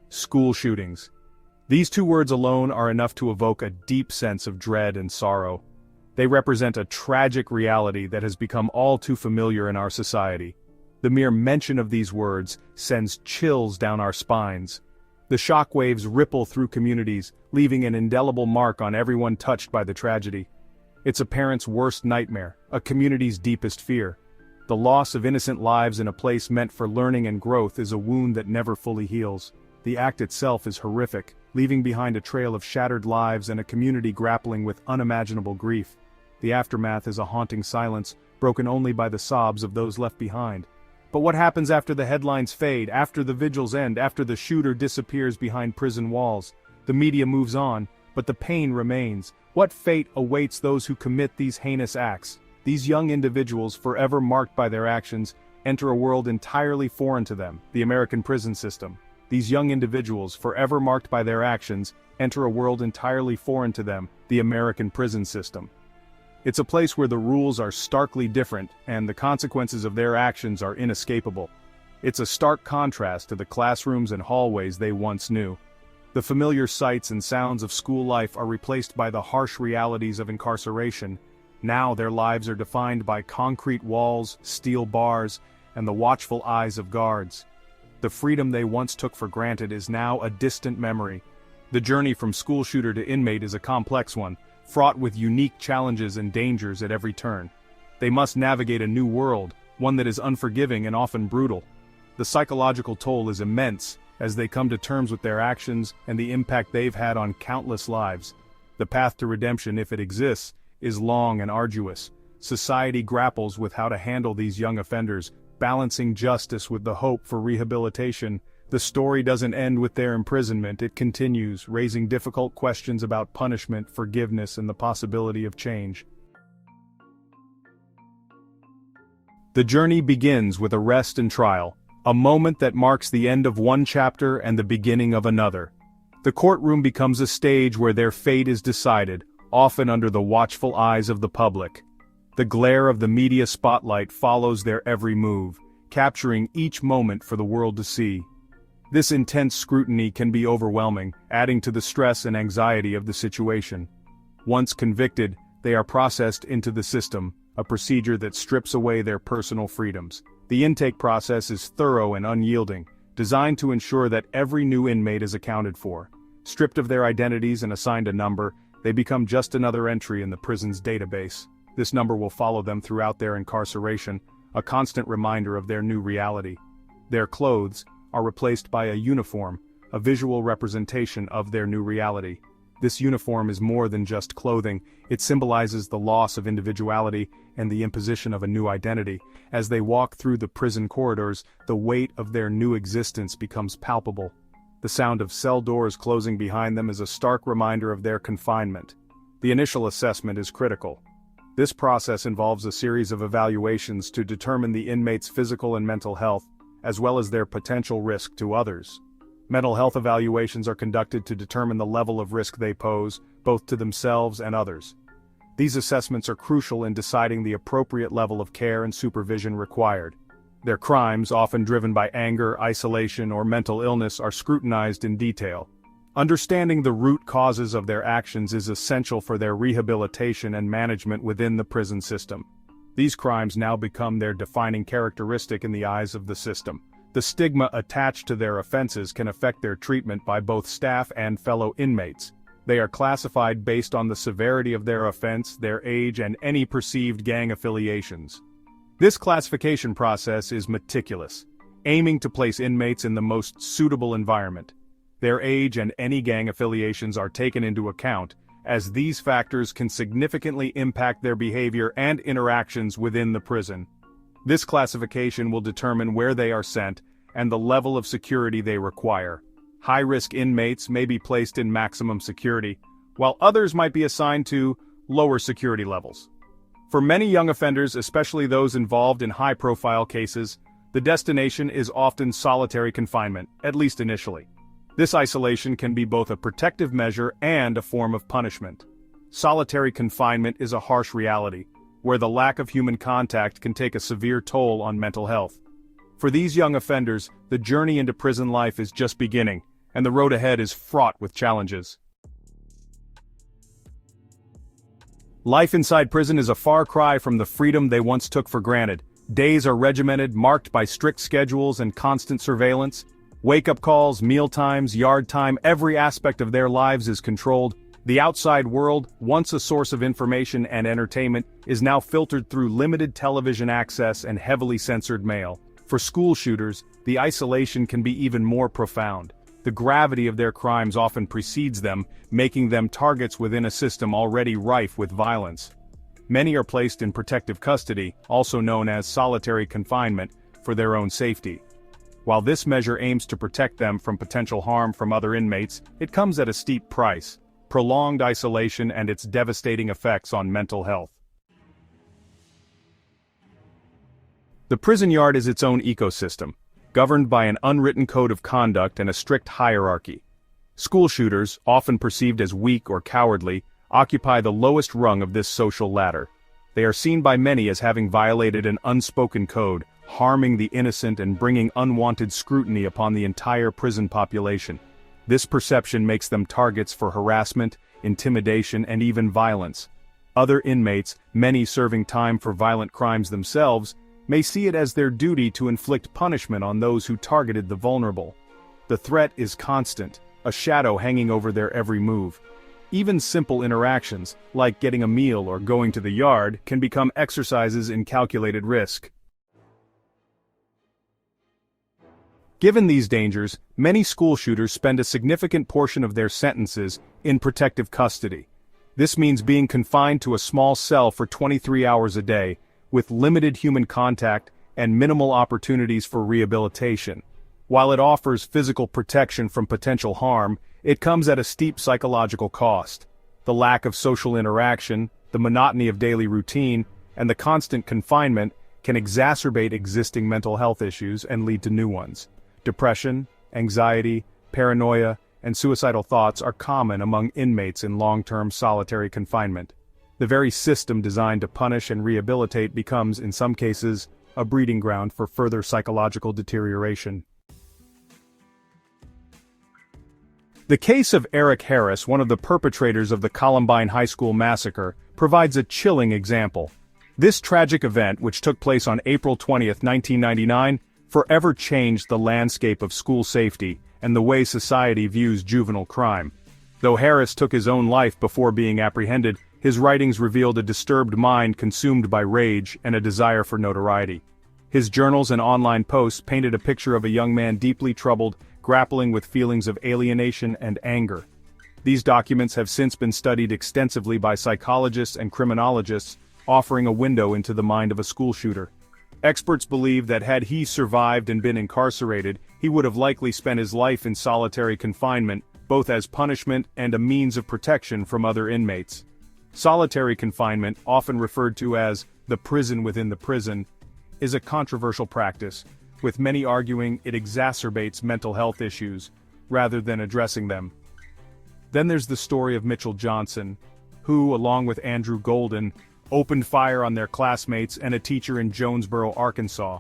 School shootings. These two words alone are enough to evoke a deep sense of dread and sorrow. They represent a tragic reality that has become all too familiar in our society. The mere mention of these words sends chills down our spines. The shockwaves ripple through communities, leaving an indelible mark on everyone touched by the tragedy. It's a parent's worst nightmare, a community's deepest fear. The loss of innocent lives in a place meant for learning and growth is a wound that never fully heals. The act itself is horrific, leaving behind a trail of shattered lives and a community grappling with unimaginable grief. The aftermath is a haunting silence, broken only by the sobs of those left behind. But what happens after the headlines fade, after the vigils end, after the shooter disappears behind prison walls? The media moves on, but the pain remains. What fate awaits those who commit these heinous acts? These young individuals, forever marked by their actions, enter a world entirely foreign to them, the American prison system. These young individuals, forever marked by their actions, enter a world entirely foreign to them, the American prison system. It's a place where the rules are starkly different, and the consequences of their actions are inescapable. It's a stark contrast to the classrooms and hallways they once knew. The familiar sights and sounds of school life are replaced by the harsh realities of incarceration. Now their lives are defined by concrete walls, steel bars, and the watchful eyes of guards. The freedom they once took for granted is now a distant memory. The journey from school shooter to inmate is a complex one, fraught with unique challenges and dangers at every turn. They must navigate a new world, one that is unforgiving and often brutal. The psychological toll is immense, as they come to terms with their actions and the impact they've had on countless lives. The path to redemption, if it exists, is long and arduous. Society grapples with how to handle these young offenders, balancing justice with the hope for rehabilitation. The story doesn't end with their imprisonment, it continues, raising difficult questions about punishment, forgiveness, and the possibility of change. The journey begins with arrest and trial, a moment that marks the end of one chapter and the beginning of another. The courtroom becomes a stage where their fate is decided, often under the watchful eyes of the public. The glare of the media spotlight follows their every move, capturing each moment for the world to see. This intense scrutiny can be overwhelming, adding to the stress and anxiety of the situation. Once convicted, they are processed into the system, a procedure that strips away their personal freedoms. The intake process is thorough and unyielding, designed to ensure that every new inmate is accounted for. Stripped of their identities and assigned a number, they become just another entry in the prison's database. This number will follow them throughout their incarceration, a constant reminder of their new reality. Their clothes are replaced by a uniform, a visual representation of their new reality. This uniform is more than just clothing, it symbolizes the loss of individuality and the imposition of a new identity. As they walk through the prison corridors, the weight of their new existence becomes palpable. The sound of cell doors closing behind them is a stark reminder of their confinement. The initial assessment is critical. This process involves a series of evaluations to determine the inmate's physical and mental health, as well as their potential risk to others. Mental health evaluations are conducted to determine the level of risk they pose, both to themselves and others. These assessments are crucial in deciding the appropriate level of care and supervision required. Their crimes, often driven by anger, isolation, or mental illness, are scrutinized in detail. Understanding the root causes of their actions is essential for their rehabilitation and management within the prison system. These crimes now become their defining characteristic in the eyes of the system. The stigma attached to their offenses can affect their treatment by both staff and fellow inmates. They are classified based on the severity of their offense, their age, and any perceived gang affiliations. This classification process is meticulous, aiming to place inmates in the most suitable environment. Their age and any gang affiliations are taken into account, as these factors can significantly impact their behavior and interactions within the prison. This classification will determine where they are sent and the level of security they require. High-risk inmates may be placed in maximum security, while others might be assigned to lower security levels. For many young offenders, especially those involved in high-profile cases, the destination is often solitary confinement, at least initially. This isolation can be both a protective measure and a form of punishment. Solitary confinement is a harsh reality, where the lack of human contact can take a severe toll on mental health. For these young offenders, the journey into prison life is just beginning, and the road ahead is fraught with challenges. Life inside prison is a far cry from the freedom they once took for granted. Days are regimented, marked by strict schedules and constant surveillance. Wake-up calls, meal times, yard time, every aspect of their lives is controlled. The outside world, once a source of information and entertainment, is now filtered through limited television access and heavily censored mail. For school shooters, the isolation can be even more profound. The gravity of their crimes often precedes them, making them targets within a system already rife with violence. Many are placed in protective custody, also known as solitary confinement, for their own safety. While this measure aims to protect them from potential harm from other inmates, it comes at a steep price: prolonged isolation and its devastating effects on mental health. The prison yard is its own ecosystem, governed by an unwritten code of conduct and a strict hierarchy. School shooters, often perceived as weak or cowardly, occupy the lowest rung of this social ladder. They are seen by many as having violated an unspoken code, harming the innocent and bringing unwanted scrutiny upon the entire prison population. This perception makes them targets for harassment, intimidation, and even violence. Other inmates, many serving time for violent crimes themselves, may see it as their duty to inflict punishment on those who targeted the vulnerable. The threat is constant, a shadow hanging over their every move. Even simple interactions, like getting a meal or going to the yard, can become exercises in calculated risk. Given these dangers, many school shooters spend a significant portion of their sentences in protective custody. This means being confined to a small cell for 23 hours a day, with limited human contact and minimal opportunities for rehabilitation. While it offers physical protection from potential harm, it comes at a steep psychological cost. The lack of social interaction, the monotony of daily routine, and the constant confinement can exacerbate existing mental health issues and lead to new ones. Depression, anxiety, paranoia, and suicidal thoughts are common among inmates in long-term solitary confinement. The very system designed to punish and rehabilitate becomes, in some cases, a breeding ground for further psychological deterioration. The case of Eric Harris, one of the perpetrators of the Columbine High School massacre, provides a chilling example. This tragic event, which took place on April 20, 1999, forever changed the landscape of school safety and the way society views juvenile crime. Though Harris took his own life before being apprehended, his writings revealed a disturbed mind consumed by rage and a desire for notoriety. His journals and online posts painted a picture of a young man deeply troubled, grappling with feelings of alienation and anger. These documents have since been studied extensively by psychologists and criminologists, offering a window into the mind of a school shooter. Experts believe that had he survived and been incarcerated, he would have likely spent his life in solitary confinement, both as punishment and a means of protection from other inmates. Solitary confinement, often referred to as the prison within the prison, is a controversial practice, with many arguing it exacerbates mental health issues, rather than addressing them. Then there's the story of Mitchell Johnson, who, along with Andrew Golden, opened fire on their classmates and a teacher in Jonesboro, Arkansas.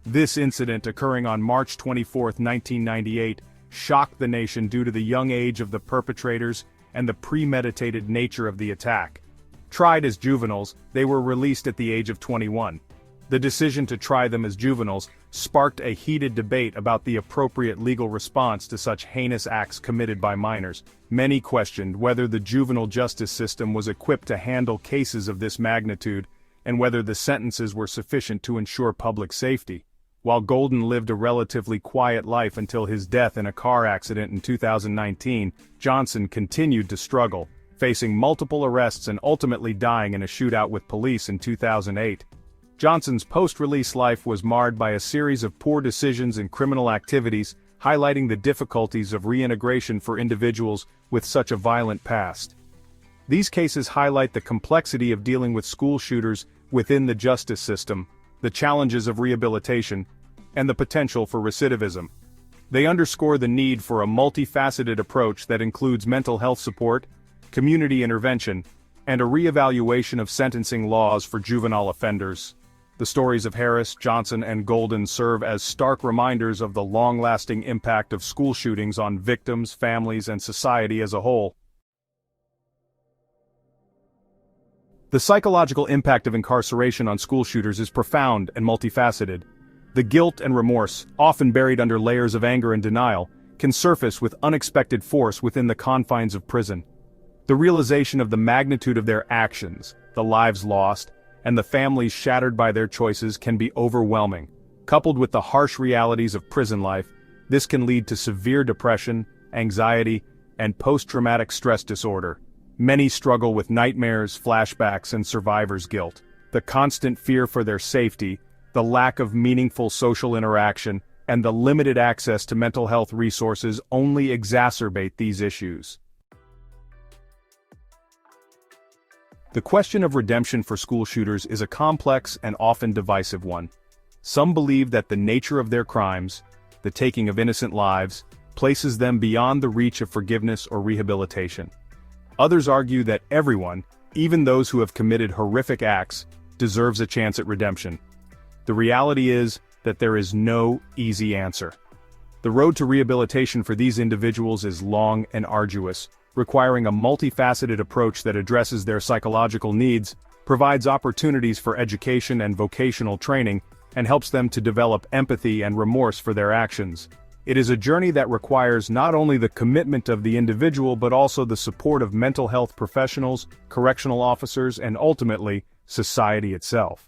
This incident, occurring on March 24, 1998, shocked the nation due to the young age of the perpetrators and the premeditated nature of the attack. Tried as juveniles, they were released at the age of 21. The decision to try them as juveniles sparked a heated debate about the appropriate legal response to such heinous acts committed by minors. Many questioned whether the juvenile justice system was equipped to handle cases of this magnitude, and whether the sentences were sufficient to ensure public safety. While Golden lived a relatively quiet life until his death in a car accident in 2019, Johnson continued to struggle, facing multiple arrests and ultimately dying in a shootout with police in 2008. Johnson's post-release life was marred by a series of poor decisions and criminal activities, highlighting the difficulties of reintegration for individuals with such a violent past. These cases highlight the complexity of dealing with school shooters within the justice system, the challenges of rehabilitation, and the potential for recidivism. They underscore the need for a multifaceted approach that includes mental health support, community intervention, and a reevaluation of sentencing laws for juvenile offenders. The stories of Harris, Johnson, and Golden serve as stark reminders of the long-lasting impact of school shootings on victims, families, and society as a whole. The psychological impact of incarceration on school shooters is profound and multifaceted. The guilt and remorse, often buried under layers of anger and denial, can surface with unexpected force within the confines of prison. The realization of the magnitude of their actions, the lives lost, and the families shattered by their choices can be overwhelming. Coupled with the harsh realities of prison life, this can lead to severe depression, anxiety, and post-traumatic stress disorder. Many struggle with nightmares, flashbacks, and survivor's guilt. The constant fear for their safety, the lack of meaningful social interaction, and the limited access to mental health resources only exacerbate these issues. The question of redemption for school shooters is a complex and often divisive one. Some believe that the nature of their crimes, the taking of innocent lives, places them beyond the reach of forgiveness or rehabilitation. Others argue that everyone, even those who have committed horrific acts, deserves a chance at redemption. The reality is that there is no easy answer. The road to rehabilitation for these individuals is long and arduous, requiring a multifaceted approach that addresses their psychological needs, provides opportunities for education and vocational training, and helps them to develop empathy and remorse for their actions. It is a journey that requires not only the commitment of the individual but also the support of mental health professionals, correctional officers, and ultimately, society itself.